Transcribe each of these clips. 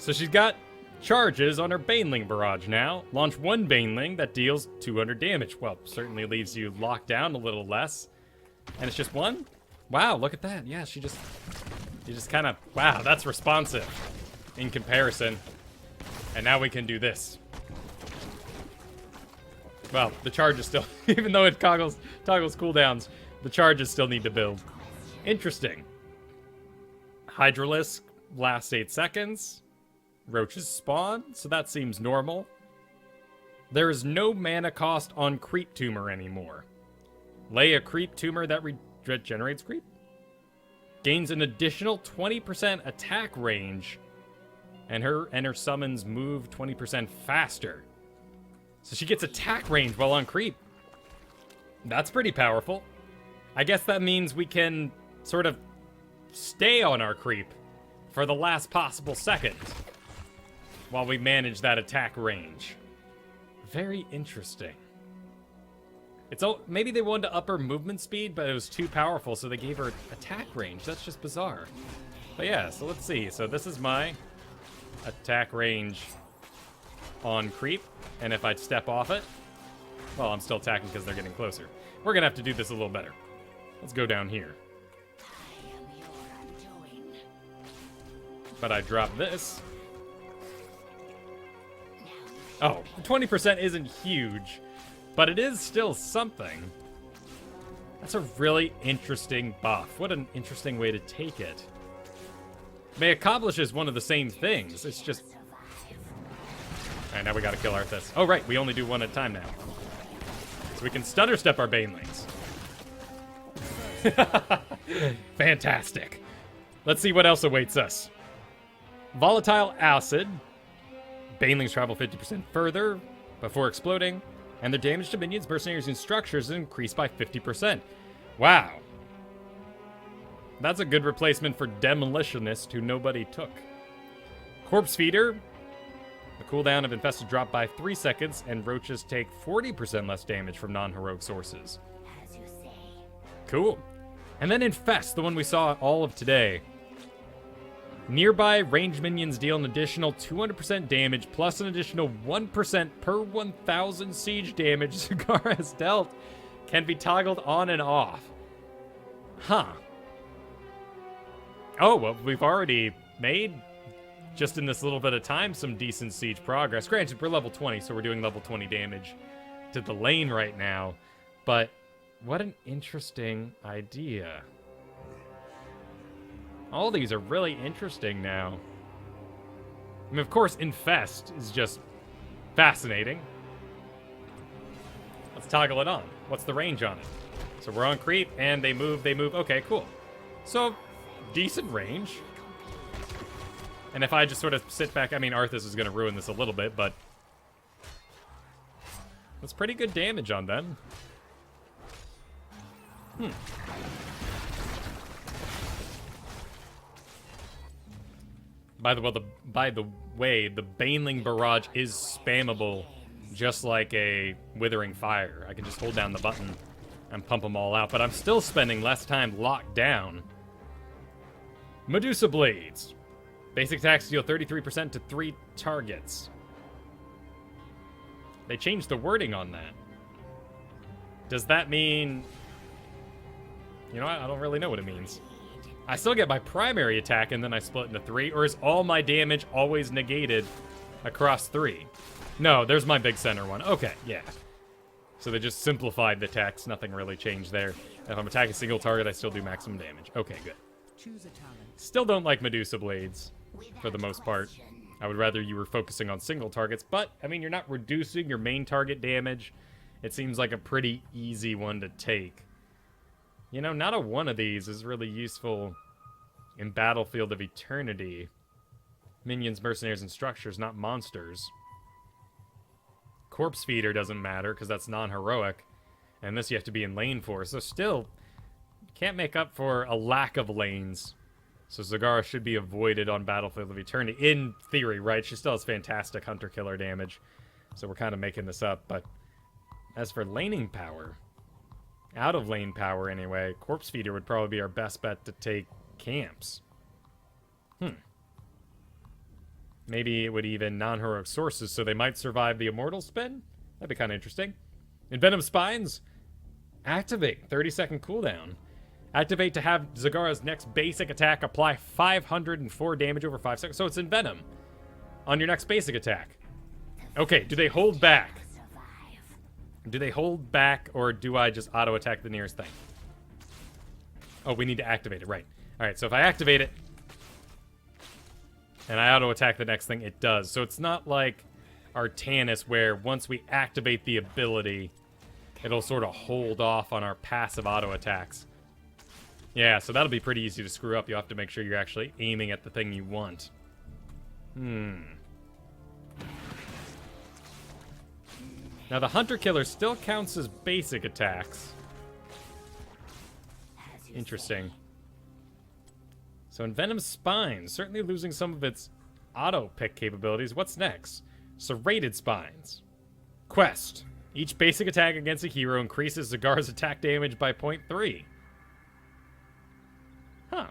So she's got charges on her Baneling barrage now. Launch one Baneling that deals 200 damage. Well, certainly leaves you locked down a little less. And it's just one? Wow, look at that. Yeah, she just kind of... Wow, that's responsive in comparison. And now we can do this. Well, the charges still... Even though it toggles cooldowns, the charges still need to build. Interesting. Hydralisk lasts 8 seconds. Roaches spawn, so that seems normal. There is no mana cost on Creep Tumor anymore. Lay a Creep Tumor that regenerates creep. Gains an additional 20% attack range. And her summons move 20% faster. So she gets attack range while on creep. That's pretty powerful. I guess that means we can sort of stay on our creep for the last possible second while we manage that attack range. Very interesting. Maybe they wanted to up her movement speed, but it was too powerful, so they gave her attack range. That's just bizarre. But yeah, so let's see. So this is my attack range on creep, and if I step off it, well, I'm still attacking because they're getting closer. We're gonna have to do this a little better. Let's go down here. But I drop this. Oh, 20% isn't huge, but it is still something. That's a really interesting buff. What an interesting way to take it. May accomplishes one of the same things. It's just... Alright, now we gotta kill Arthas. Oh, right, we only do one at a time now. So we can stutter step our Banelings. Fantastic. Let's see what else awaits us. Volatile Acid. Banelings travel 50% further before exploding, and their damage to minions, mercenaries, and structures is increased by 50%. Wow. That's a good replacement for Demolitionist, who nobody took. Corpse Feeder. The cooldown of Infested drop by 3 seconds, and roaches take 40% less damage from non-heroic sources. As you say. Cool. And then Infest, the one we saw all of today. Nearby ranged minions deal an additional 200% damage, plus an additional 1% per 1,000 siege damage Zagara has dealt. Can be toggled on and off. Huh. Oh, well, we've already made, just in this little bit of time, some decent siege progress. Granted, we're level 20, so we're doing level 20 damage to the lane right now. But what an interesting idea. All these are really interesting now. I mean, of course, Infest is just fascinating. Let's toggle it on. What's the range on it? So we're on creep, and they move. Okay, cool. So, decent range. And if I just sort of sit back, I mean, Arthas is going to ruin this a little bit, but that's pretty good damage on them. By the way, the Baneling Barrage is spammable, just like a Withering Fire. I can just hold down the button and pump them all out, but I'm still spending less time locked down. Medusa Blades. Basic attacks deal 33% to 3 targets. They changed the wording on that. Does that mean... You know what? I don't really know what it means. I still get my primary attack and then I split into 3, or is all my damage always negated across 3? No, there's my big center one. Okay, yeah. So they just simplified the text. Nothing really changed there. If I'm attacking a single target, I still do maximum damage. Okay, good. Choose a talent. Still don't like Medusa Blades, for the most part. I would rather you were focusing on single targets, but, I mean, you're not reducing your main target damage. It seems like a pretty easy one to take. You know, not a one of these is really useful in Battlefield of Eternity. Minions, mercenaries, and structures, not monsters. Corpse Feeder doesn't matter, because that's non-heroic. And this you have to be in lane for. So still, can't make up for a lack of lanes. So Zagara should be avoided on Battlefield of Eternity. In theory, right? She still has fantastic hunter-killer damage. So we're kind of making this up. But as for laning power... Out of lane power, anyway. Corpse Feeder would probably be our best bet to take camps. Maybe it would even non-heroic sources, so they might survive the immortal spin? That'd be kind of interesting. Envenom Spines. Activate. 30-second cooldown. Activate to have Zagara's next basic attack apply 504 damage over 5 seconds. So it's Envenom on your next basic attack. Okay, do they hold back? Do they hold back, or do I just auto-attack the nearest thing? Oh, we need to activate it, right. Alright, so if I activate it, and I auto-attack the next thing, it does. So it's not like Artanis, where once we activate the ability, it'll sort of hold off on our passive auto-attacks. Yeah, so that'll be pretty easy to screw up. You'll have to make sure you're actually aiming at the thing you want. Now, the Hunter Killer still counts as basic attacks. Interesting. So, Envenom Spines, certainly losing some of its auto-pick capabilities. What's next? Serrated Spines. Quest. Each basic attack against a hero increases Zagara's attack damage by 0.3. Huh.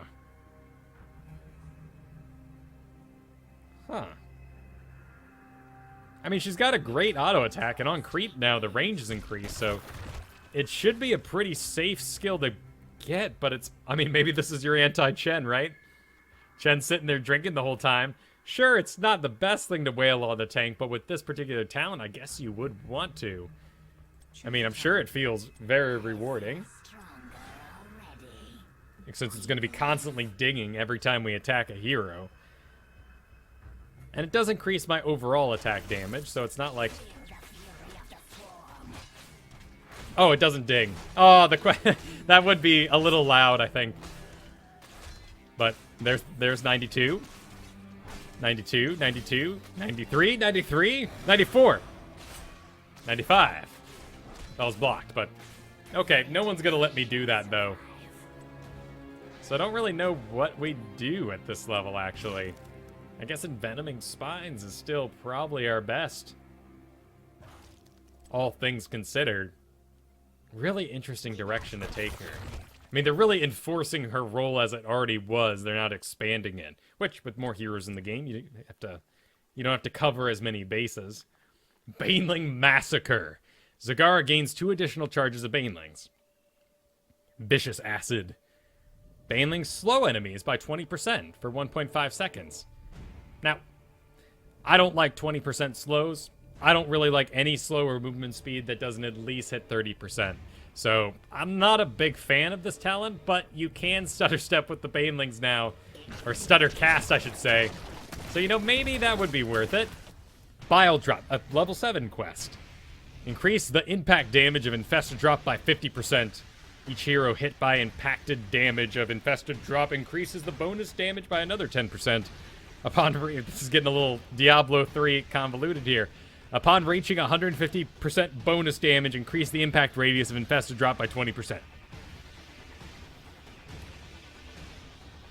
Huh. I mean, she's got a great auto attack, and on creep now the range is increased, so it should be a pretty safe skill to get, but it's... I mean, maybe this is your anti-Chen, right? Chen's sitting there drinking the whole time. Sure, it's not the best thing to wail on the tank, but with this particular talent, I guess you would want to. I mean, I'm sure it feels very rewarding. Since it's going to be constantly dinging every time we attack a hero. And it does increase my overall attack damage, so it's not like... Oh, it doesn't ding. Oh, that would be a little loud, I think. But there's 92. 92, 92, 93, 93, 94. 95. That was blocked, but... Okay, no one's gonna let me do that, though. So I don't really know what we do at this level, actually. I guess Envenoming Spines is still probably our best. All things considered. Really interesting direction to take her. I mean, they're really enforcing her role as it already was. They're not expanding it. Which, with more heroes in the game, you don't have to cover as many bases. Baneling Massacre. Zagara gains 2 additional charges of Banelings. Vicious Acid. Banelings slow enemies by 20% for 1.5 seconds. Now, I don't like 20% slows. I don't really like any slower movement speed that doesn't at least hit 30%. So, I'm not a big fan of this talent, but you can stutter step with the Banelings now. Or stutter cast, I should say. So, you know, maybe that would be worth it. Bile Drop, a level 7 quest. Increase the impact damage of Infested Drop by 50%. Each hero hit by impacted damage of Infested Drop increases the bonus damage by another 10%. This is getting a little Diablo 3 convoluted here. Upon reaching 150% bonus damage, increase the impact radius of Infested Drop by 20%.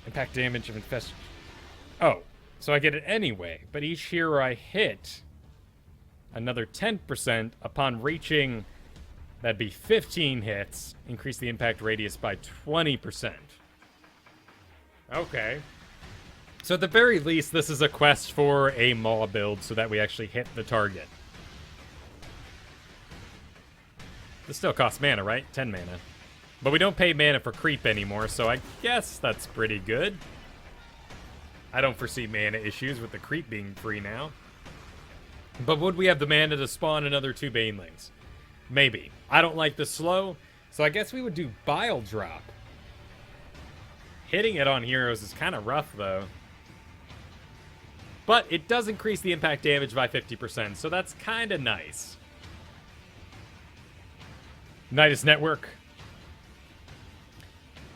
Impact damage of Infested... Oh, so I get it anyway, but each hero I hit, another 10% upon reaching... That'd be 15 hits, increase the impact radius by 20%. Okay. So at the very least, this is a quest for a Maw build so that we actually hit the target. This still costs mana, right? 10 mana. But we don't pay mana for creep anymore, so I guess that's pretty good. I don't foresee mana issues with the creep being free now. But would we have the mana to spawn another 2 Banelings? Maybe. I don't like the slow, so I guess we would do Bile Drop. Hitting it on heroes is kind of rough, though. But it does increase the impact damage by 50%, so that's kind of nice. Nidus Network.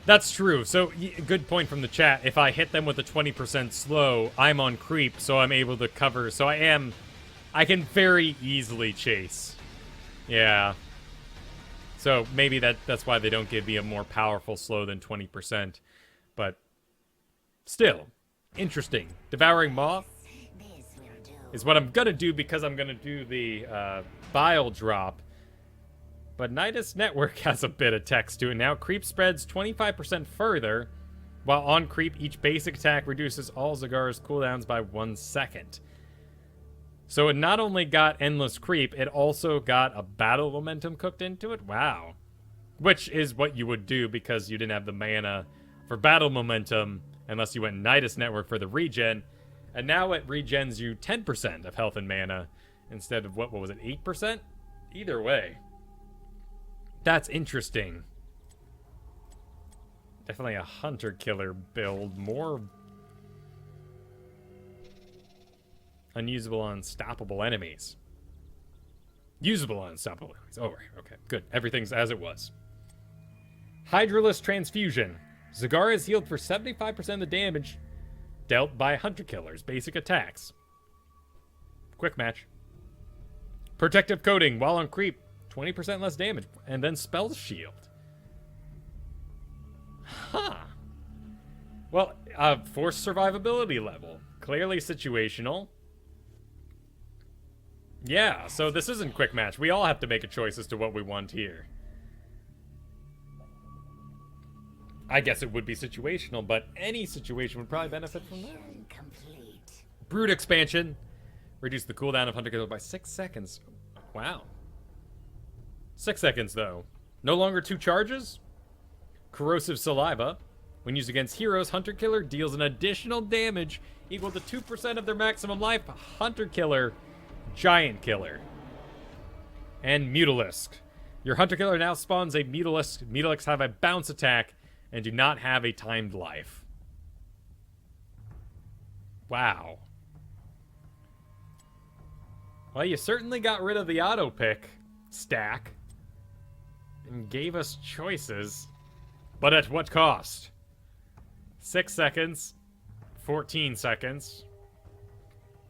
That's true. So, good point from the chat. If I hit them with a 20% slow, I'm on creep, so I'm able to cover. So I can very easily chase. Yeah. So maybe that's why they don't give me a more powerful slow than 20%. But still, interesting. Devouring Maw is what I'm going to do because I'm going to do the Bile Drop. But Nidus Network has a bit of text to it now. Creep spreads 25% further While on creep, each basic attack reduces all Zagara's cooldowns by 1 second. So it not only got endless creep, it also got a battle momentum cooked into it. Wow. Which is what you would do because you didn't have the mana for battle momentum unless you went Nidus Network for the regen. And now it regens you 10% of health and mana instead of, what was it, 8%? Either way. That's interesting. Definitely a hunter-killer build. More unusable, unstoppable enemies. Usable, unstoppable enemies. Oh, right. Okay, good. Everything's as it was. Hydraless Transfusion. Zagara is healed for 75% of the damage dealt by hunter-killers' basic attacks. Quick match. Protective Coating. While on creep, 20% less damage. And then Spell Shield. Huh. Well, forced survivability level. Clearly situational. Yeah, so this isn't quick match. We all have to make a choice as to what we want here. I guess it would be situational, but any situation would probably benefit from that. Complete. Brood Expansion. Reduce the cooldown of Hunter Killer by 6 seconds. Wow. 6 seconds, though. No longer 2 charges? Corrosive Saliva. When used against heroes, Hunter Killer deals an additional damage equal to 2% of their maximum life. Hunter Killer, Giant Killer. And Mutalisk. Your Hunter Killer now spawns a Mutalisk. Mutalisks have a bounce attack and do not have a timed life. Wow. Well, you certainly got rid of the auto pick stack and gave us choices. But at what cost? 6 seconds. 14 seconds.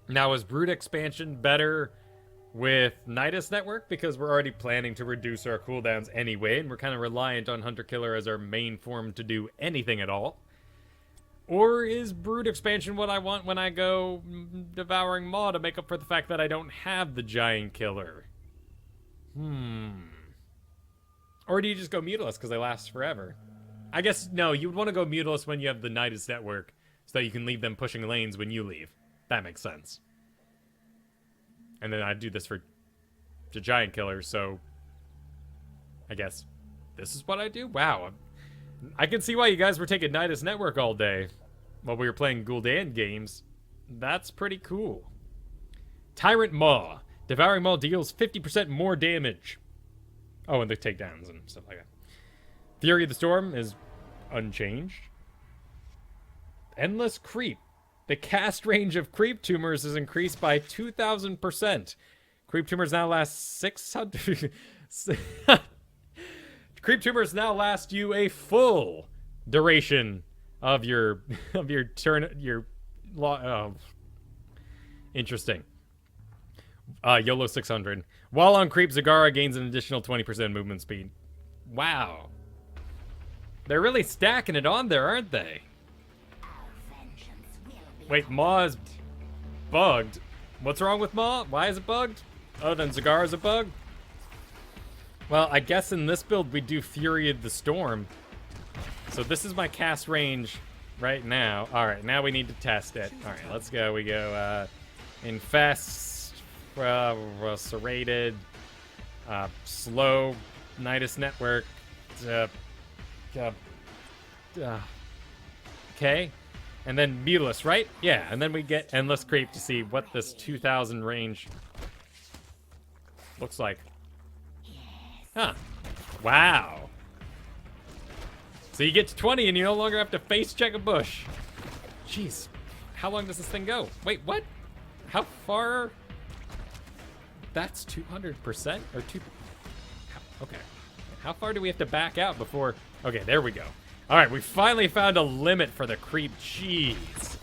Now, is Brood Expansion better with Nidus Network? Because we're already planning to reduce our cooldowns anyway, and we're kind of reliant on Hunter Killer as our main form to do anything at all. Or is Brood Expansion what I want when I go Devouring Maw to make up for the fact that I don't have the Giant Killer? Or do you just go Mutalisk because they last forever? I guess, no, you would want to go Mutalisk when you have the Nidus Network so that you can leave them pushing lanes when you leave. That makes sense. And then I'd do this for the Giant Killer, so I guess this is what I do? Wow. I can see why you guys were taking Nidus Network all day while we were playing Gul'dan games. That's pretty cool. Tyrant Maw. Devouring Maw deals 50% more damage. Oh, and the takedowns and stuff like that. Fury of the Storm is unchanged. Endless Creep. The cast range of Creep Tumors is increased by 2,000%. Creep Tumors now last 600... Creep Tumors now last you a full duration of your turn... Interesting. YOLO 600. While on Creep, Zagara gains an additional 20% movement speed. Wow. They're really stacking it on there, aren't they? Wait, Maw is bugged. What's wrong with Maw? Why is it bugged? Oh, then Zagara's a bug? Well, I guess in this build we do Fury of the Storm. So this is my cast range right now. Alright, now we need to test it. Alright, let's go. We go Infest, Serrated, Slow, Nidus Network. Okay. And then Mutalisk, right? Yeah, and then we get Endless Creep to see what this 2,000 range looks like. Huh. Wow. So you get to 20 and you no longer have to face check a bush. Jeez. How long does this thing go? Wait, what? How far? That's 200%? Or two... Okay. How far do we have to back out before... Okay, there we go. Alright, we finally found a limit for the creep. Jeez.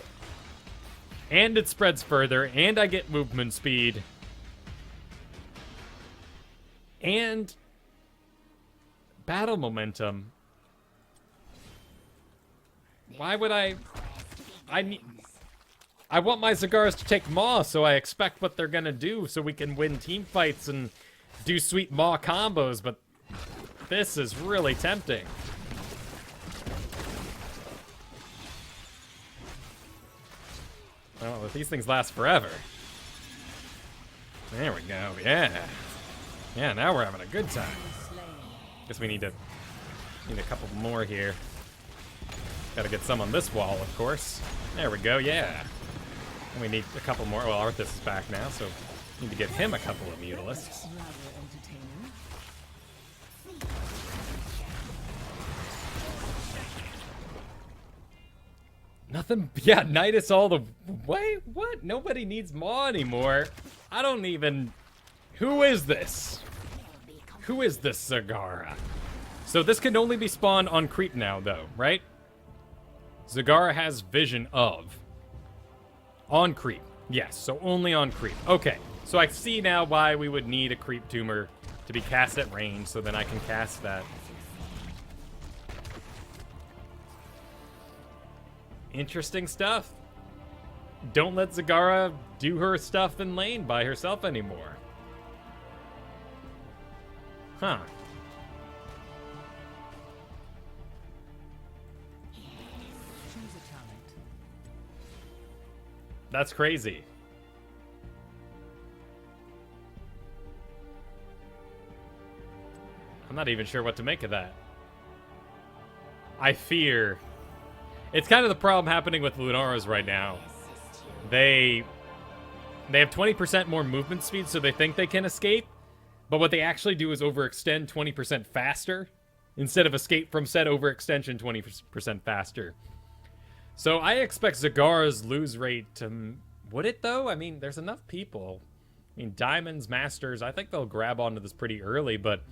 And it spreads further, and I get movement speed. And battle momentum. Why would I want my Zagaras to take Maw, so I expect what they're gonna do so we can win team fights and do sweet Maw combos, but this is really tempting. Oh, these things last forever. There we go, yeah. Yeah, now we're having a good time. Guess we need a couple more here. Gotta get some on this wall, of course. There we go, yeah. And we need a couple more. Well, Arthas is back now, so need to give him a couple of Mutalisks. Nothing. Yeah, Nidus all the way. What? Nobody needs Maw anymore. I don't even. Who is this? Who is this Zagara? So this can only be spawned on creep now, though, right? Zagara has vision of. On creep. Yes, so only on creep. Okay, so I see now why we would need a creep tumor to be cast at range, so then I can cast that. Interesting stuff. Don't let Zagara do her stuff in lane by herself anymore. Huh. That's crazy. I'm not even sure what to make of that. I fear. It's kind of the problem happening with Lunaras right now. They have 20% more movement speed, so they think they can escape. But what they actually do is overextend 20% faster instead of escape from said overextension 20% faster. So I expect Zagara's lose rate to... Would it, though? I mean, there's enough people. I mean, Diamonds, Masters, I think they'll grab onto this pretty early, but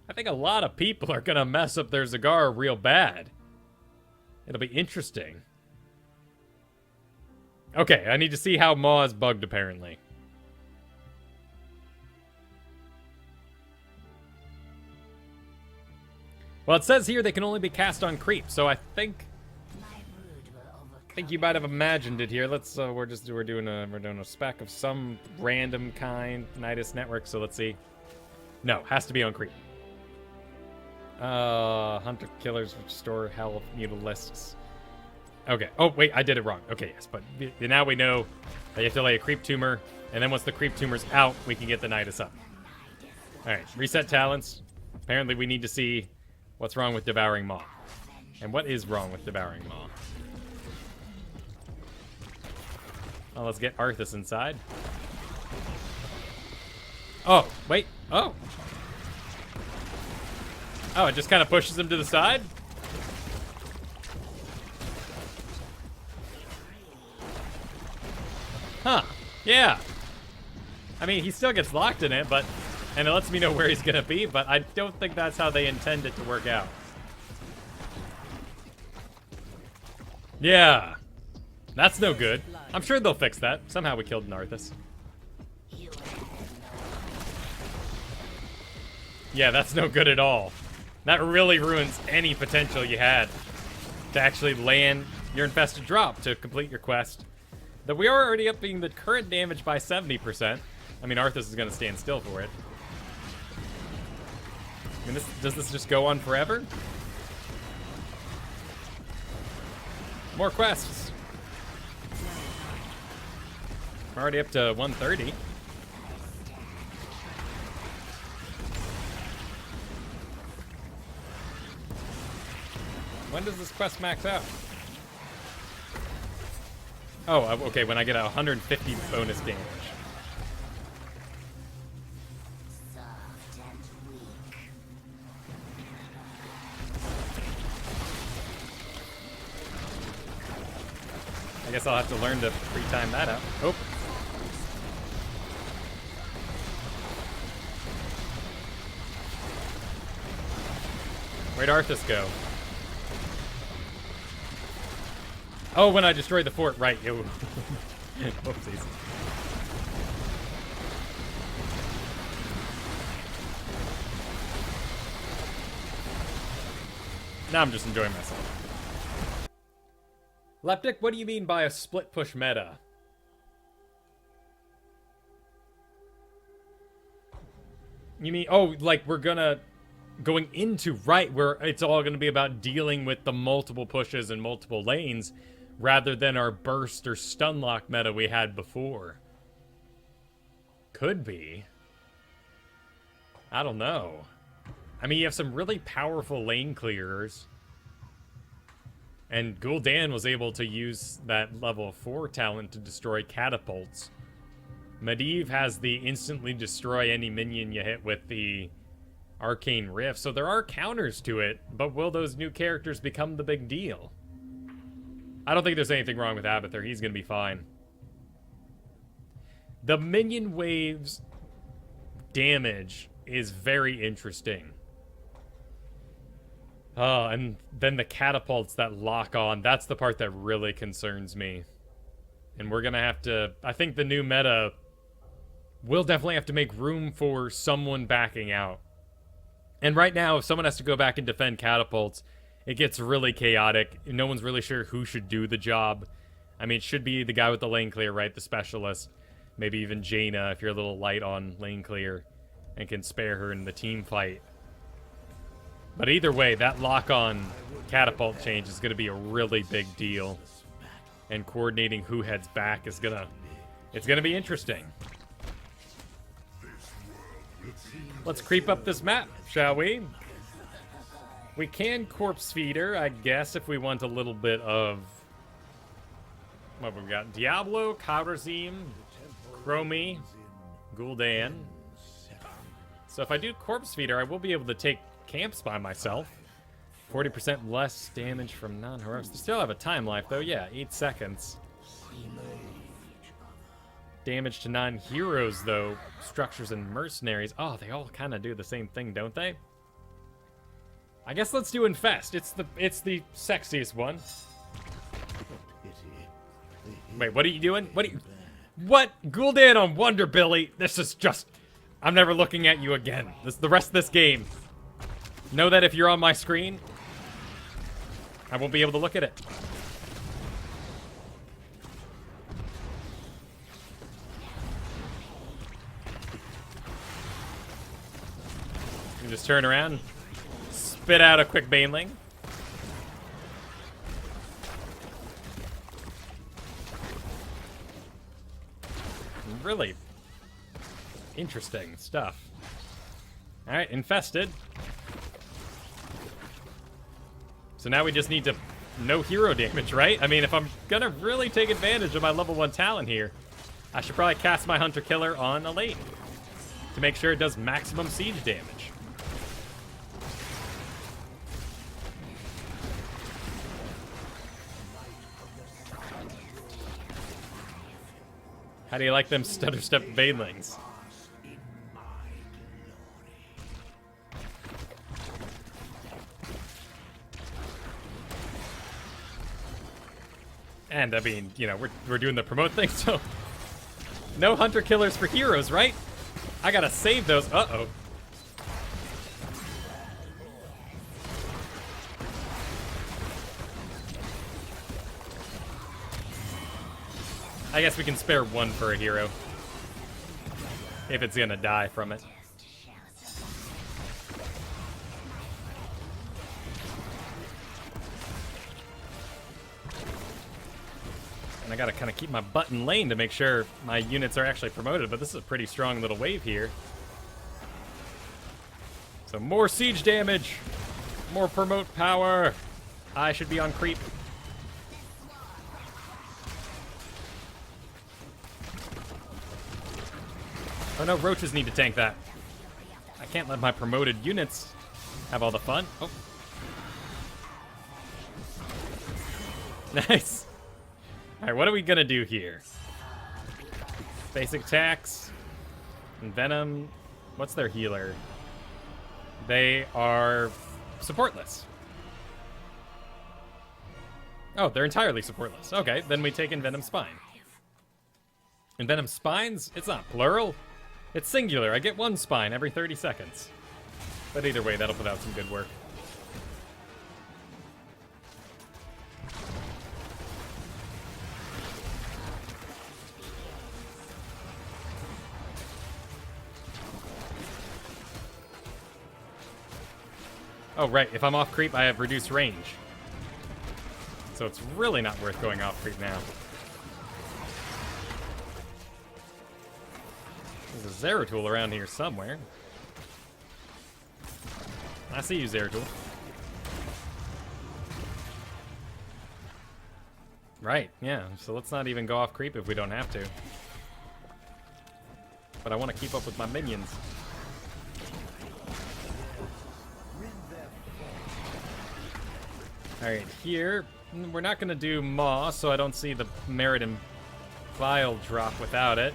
I think a lot of people are going to mess up their Zagara real bad. It'll be interesting. Okay, I need to see how Maw is bugged, apparently. Well, it says here they can only be cast on creep, so I think you might have imagined it here. Let's we're doing a spec of some random kind, Nidus network. So let's see. No, has to be on creep. Hunter killers restore health Mutalisks. Okay. Oh wait, I did it wrong. Okay, yes, but now we know that you have to lay a creep tumor, and then once the creep tumor's out, we can get the Nidus up. All right, reset talents. Apparently, we need to see what's wrong with Devouring Maw, and what is wrong with Devouring Maw. Well, let's get Arthas inside. Oh, wait. Oh. Oh, it just kind of pushes him to the side? Huh. Yeah. I mean, he still gets locked in it, and it lets me know where he's going to be, but I don't think that's how they intend it to work out. Yeah. That's no good. I'm sure they'll fix that. Somehow we killed Narthas. Yeah, that's no good at all. That really ruins any potential you had to actually land your infested drop to complete your quest. That we are already upping the current damage by 70%. I mean, Arthas is going to stand still for it. I mean, does this just go on forever? More quests. We're already up to 130. When does this quest max out? Oh, okay, when I get 150 bonus damage. I guess I'll have to learn to pre-time that out. Oh. Where'd Arthas go? Oh, when I destroyed the fort, right. Whoopsies. Now I'm just enjoying myself. Leptic, what do you mean by a split push meta? You mean, oh, like we're going into, right, where it's all gonna be about dealing with the multiple pushes and multiple lanes. rather than our burst or stun lock meta we had before. Could be. I don't know. I mean, you have some really powerful lane clearers. And Gul'dan was able to use that level 4 talent to destroy catapults. Medivh has the instantly destroy any minion you hit with the Arcane Rift, so there are counters to it, but will those new characters become the big deal? I don't think there's anything wrong with Abathur. He's going to be fine. The minion waves damage is very interesting. And then the catapults that lock on, that's the part that really concerns me. And we're going to have to... I think the new meta will definitely have to make room for someone backing out. And right now, if someone has to go back and defend catapults, it gets really chaotic. No one's really sure who should do the job. I mean, it should be the guy with the lane clear, right? The specialist. Maybe even Jaina, if you're a little light on lane clear and can spare her in the team fight. But either way, that lock-on catapult change is going to be a really big deal. And coordinating who heads back is going to... It's going to be interesting. Let's creep up this map, shall we? We can corpse feeder, I guess, if we want a little bit of... What have we got? Diablo, Khaurazim, Chromie, Gul'dan. So if I do corpse feeder, I will be able to take camps by myself. 40% less damage from non-heroics. They still have a time life, though. Yeah, 8 seconds. Damage to non-heroes, though. Structures and mercenaries. Oh, they all kind of do the same thing, don't they? I guess let's do Infest. It's the sexiest one. Wait, what are you doing? What? Gul'dan on Wonder Billy? This is just... I'm never looking at you again. The rest of this game. Know that if you're on my screen, I won't be able to look at it. You can just turn around, spit out a quick Baneling. Really interesting stuff. Alright, infested. So now we just need to no hero damage, right? I mean, if I'm gonna really take advantage of my level 1 talent here, I should probably cast my Hunter Killer on a lane to make sure it does maximum siege damage. How do you like them stutter step Banelings? And, I mean, you know, we're doing the promote thing, so... No Hunter Killers for heroes, right? I gotta save those. Uh-oh. I guess we can spare one for a hero. If it's gonna die from it. And I gotta kind of keep my butt in lane to make sure my units are actually promoted, but this is a pretty strong little wave here. So more siege damage, more promote power. I should be on creep. Oh no, roaches need to tank that. I can't let my promoted units have all the fun. Oh. Nice. Alright, what are we gonna do here? Basic attacks. And Venom. What's their healer? They are supportless. Oh, they're entirely supportless. Okay, then we take in Venom Spine. And Venom Spines? It's not plural. It's singular. I get one spine every 30 seconds. But either way, that'll put out some good work. Oh, right. If I'm off creep, I have reduced range. So it's really not worth going off creep now. There's a Zeratul around here somewhere. I see you, Zeratul. Right, yeah. So let's not even go off creep if we don't have to. But I want to keep up with my minions. Alright, here, we're not going to do Maw, so I don't see the Merit and Vial drop without it.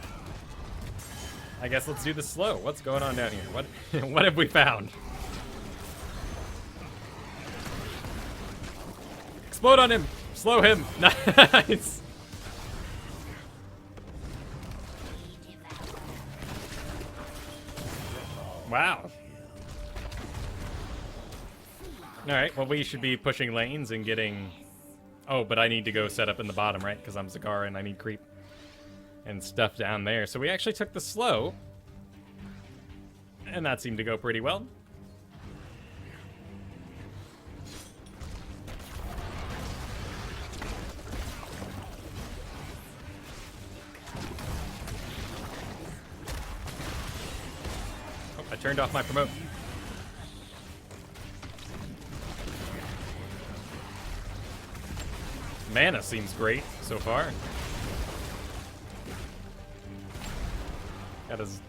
I guess let's do the slow. What's going on down here? What what have we found? Explode on him! Slow him! Nice! Wow. Alright, well we should be pushing lanes and getting... Oh, but I need to go set up in the bottom, right? Because I'm Zagara and I need creep and stuff down there. So we actually took the slow. And that seemed to go pretty well. Oh, I turned off my promote. Mana seems great so far. Got his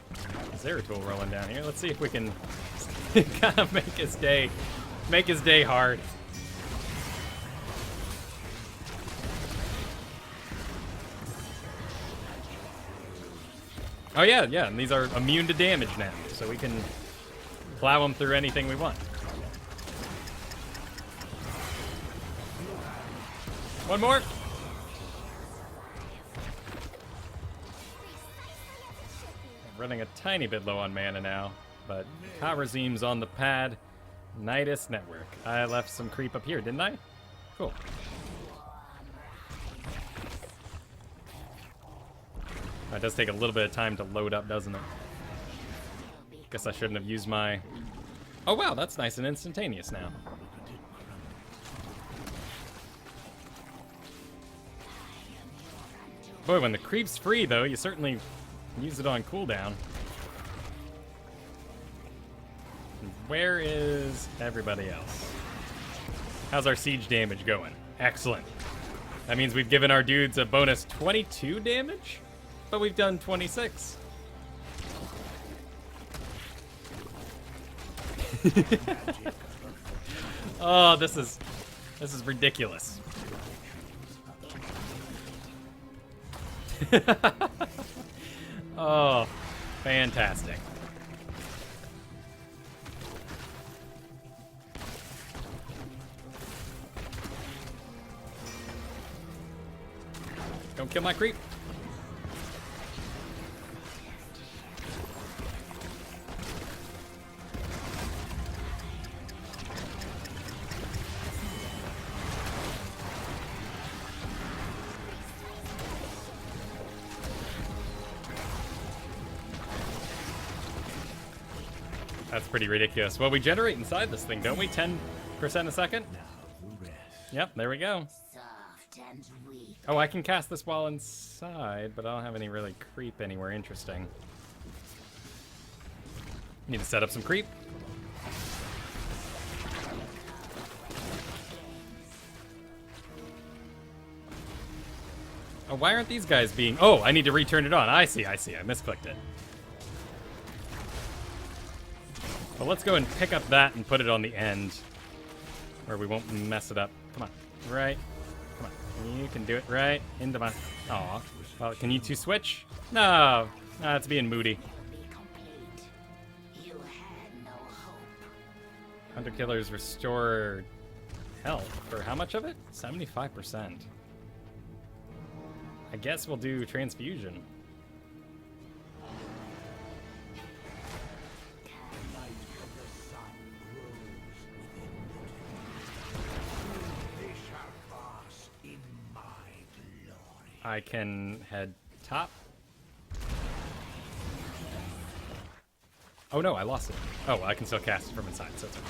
Zeratul rolling down here. Let's see if we can kind of make his day hard. Oh yeah, and these are immune to damage now, so we can plow them through anything we want. One more. Running a tiny bit low on mana now, but Kharazim's on the pad. Nidus Network. I left some creep up here, didn't I? Cool. That does take a little bit of time to load up, doesn't it? Guess I shouldn't have used my... Oh wow, that's nice and instantaneous now. Boy, when the creep's free, though, you certainly use it on cooldown. Where is everybody else? How's our siege damage going? Excellent. That means we've given our dudes a bonus 22 damage, but we've done 26. Oh, this is ridiculous. Oh, fantastic. Don't kill my creep. That's pretty ridiculous. Well, we generate inside this thing, don't we? 10% a second? Yep, there we go. Oh, I can cast this while inside, but I don't have any really creep anywhere interesting. Need to set up some creep. Oh, why aren't these guys being... Oh, I need to return it on. I see. I misclicked it. Well, let's go and pick up that and put it on the end where we won't mess it up. Come on. Right. Come on. You can do it right into my... Aw. Well, can you two switch? No. It's being moody. Hunter Killers restore health for how much of it? 75%. I guess we'll do transfusion. I can head top. Oh no, I lost it. Oh, well, I can still cast it from inside, so it's okay.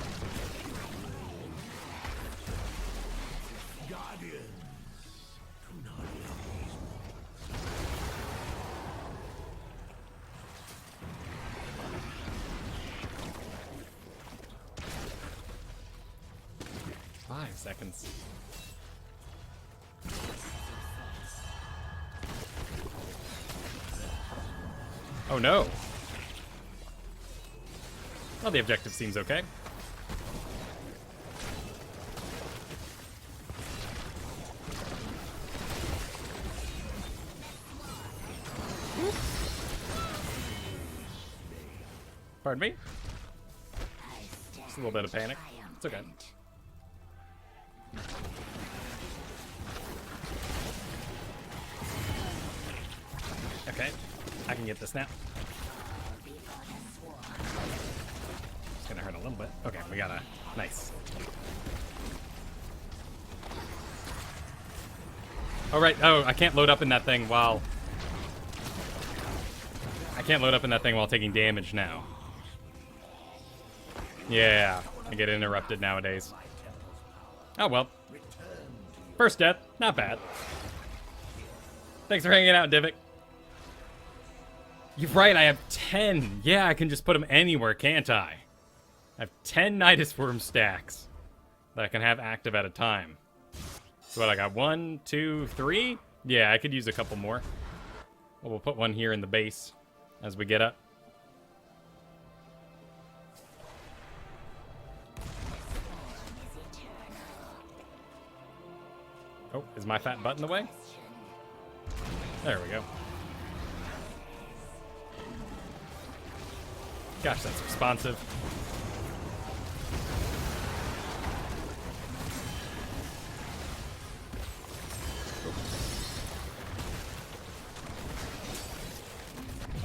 Five seconds. Oh no. Well, the objective seems okay. Pardon me? Just a little bit of panic. It's okay. Okay, I can get this now. It's gonna hurt a little bit. Okay, we got a nice. Oh right. Oh, I can't load up in that thing while taking damage now. Yeah, I get interrupted nowadays. Oh well. First death, not bad. Thanks for hanging out, Divik. You're right, I have 10. Yeah, I can just put them anywhere, can't I? I have 10 Nidus Worm stacks that I can have active at a time. So what, I got 1, 2, 3? Yeah, I could use a couple more. Well, we'll put one here in the base as we get up. Oh, is my fat butt in the way? There we go. Gosh, that's responsive.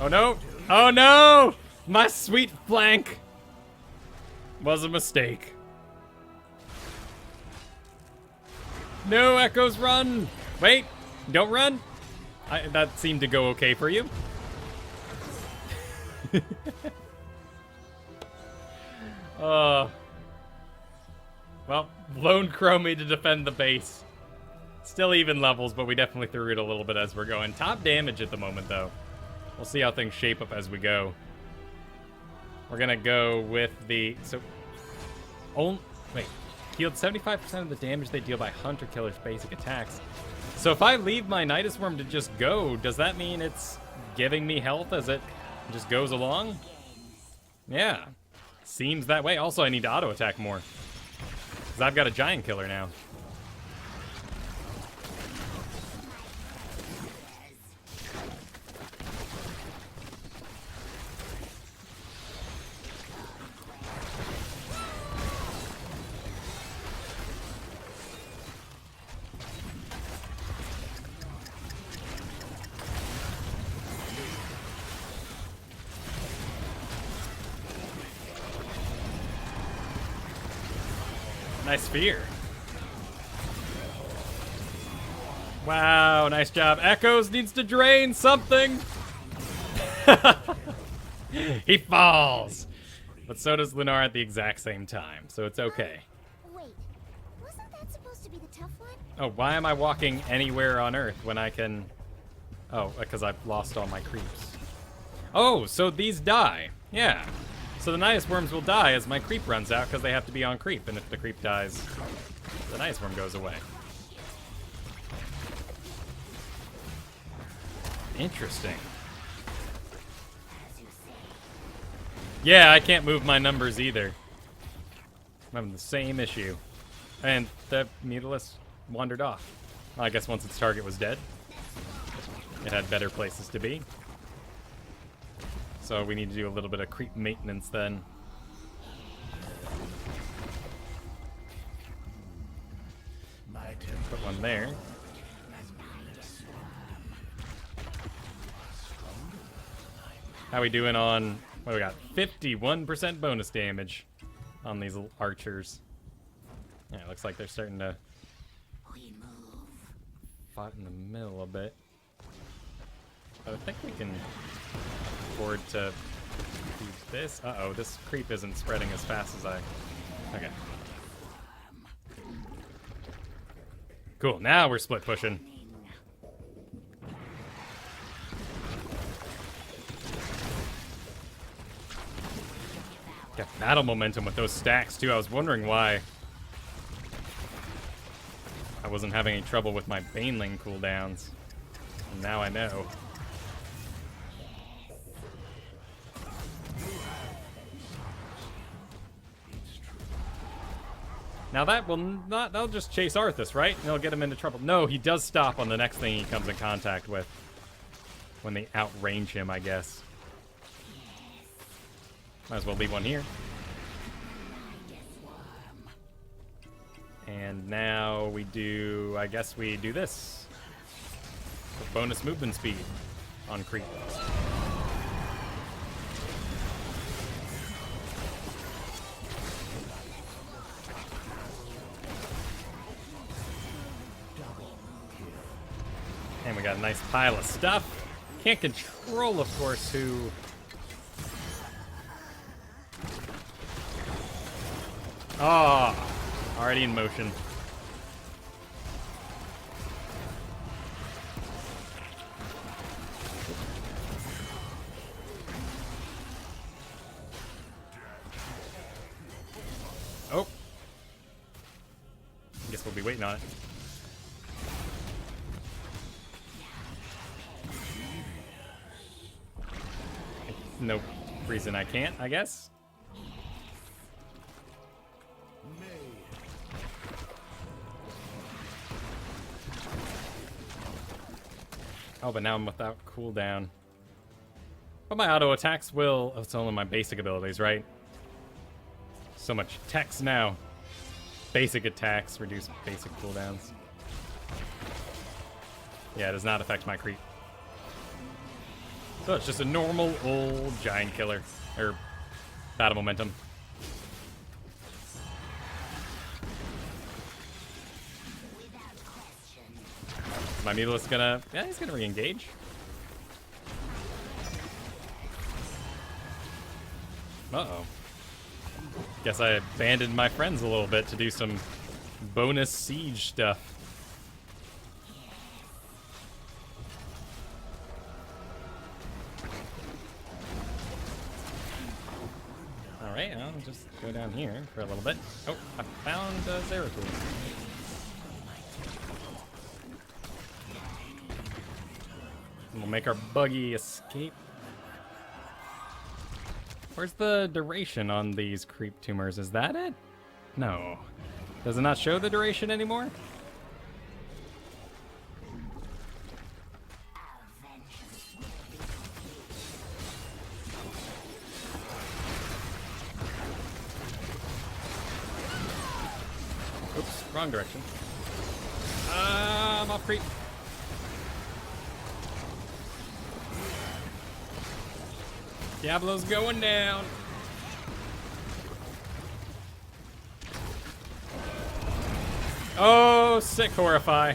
Oh no! Oh no! My sweet flank was a mistake. No, Echoes, run! Wait, don't run! That seemed to go okay for you. Well, Lone Crow made to defend the base. Still even levels, but we definitely threw it a little bit as we're going. Top damage at the moment, though. We'll see how things shape up as we go. We're gonna go with the... Wait. Healed 75% of the damage they deal by Hunter Killer's basic attacks. So if I leave my Nidus Worm to just go, does that mean it's giving me health as it just goes along? Yeah. Seems that way. Also, I need to auto-attack more. Because I've got a Giant Killer now. Nice spear. Wow, nice job. Echoes needs to drain something. He falls. But so does Lunar at the exact same time, so it's okay. Wait, wasn't that supposed to be the tough one? Oh, why am I walking anywhere on Earth when I can... Oh, because I've lost all my creeps. Oh, so these die. Yeah. So the Nidus Worms will die as my creep runs out because they have to be on creep, and if the creep dies, the Nidus Worm goes away. Interesting. Yeah, I can't move my numbers either. I'm having the same issue. And the Mutalisk wandered off. Well, I guess once its target was dead, it had better places to be. So we need to do a little bit of creep maintenance then. Put one there. How we doing on... What do we got? 51% bonus damage on these little archers. Yeah, it looks like they're starting to fight in the middle a bit. But I think we can afford to do this. Uh-oh, this creep isn't spreading as fast as I... Okay. Cool, now we're split pushing. Got battle momentum with those stacks, too. I was wondering why I wasn't having any trouble with my Baneling cooldowns. And now I know. Now that'll just chase Arthas, right? And it'll get him into trouble. No, he does stop on the next thing he comes in contact with. When they outrange him, I guess. Might as well leave one here. And now we do, I guess we do this. With bonus movement speed on creep. And we got a nice pile of stuff. Can't control, of course, who... Oh, already in motion. Oh. I guess we'll be waiting on it. No reason I can't, I guess. Oh, but now I'm without cooldown. But my auto attacks will... Oh, it's only my basic abilities, right? So much text now. Basic attacks reduce basic cooldowns. Yeah, it does not affect my creep. So it's just a normal old giant killer. Or battle momentum. My Meatless gonna... Yeah, he's gonna re-engage. Uh-oh. Guess I abandoned my friends a little bit to do some bonus siege stuff. Alright, I'll just go down here for a little bit. Oh, I found Zeratul. We'll make our buggy escape. Where's the duration on these creep tumors? Is that it? No. Does it not show the duration anymore? Oops, wrong direction. I'm off creep. Diablo's going down. Oh, sick horrify.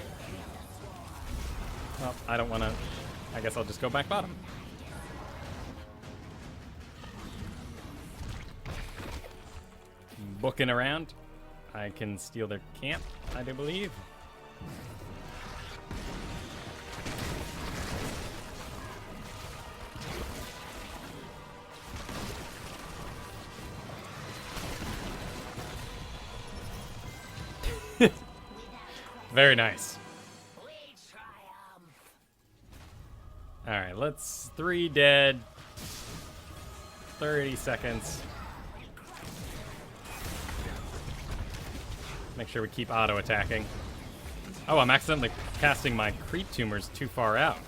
Well, I don't want to... I guess I'll just go back bottom. Booking around. I can steal their camp, I do believe. Very nice. Alright, let's... 3 dead. 30 seconds. Make sure we keep auto-attacking. Oh, I'm accidentally casting my creep tumors too far out.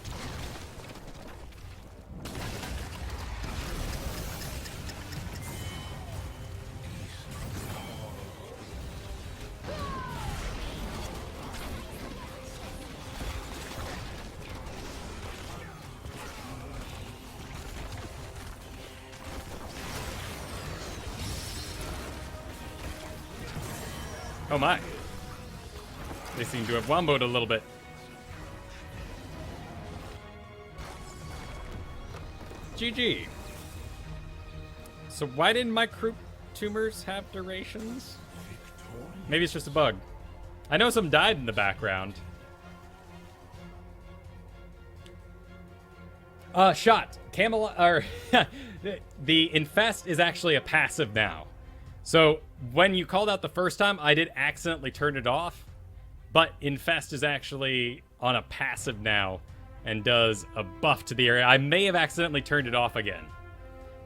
Oh my. They seem to have womboed a little bit. GG. So why didn't my creep tumors have durations? Maybe it's just a bug. I know some died in the background. Shot. Camelot, or the Infest is actually a passive now. So when you called out the first time, I did accidentally turn it off, but Infest is actually on a passive now and does a buff to the area. I may have accidentally turned it off again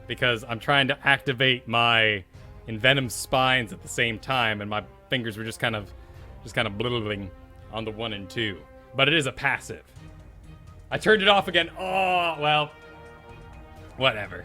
because I'm trying to activate my Envenom Spines at the same time, and my fingers were just kind of blibbling on the 1 and 2. But it is a passive. I turned it off again. Oh, well, whatever.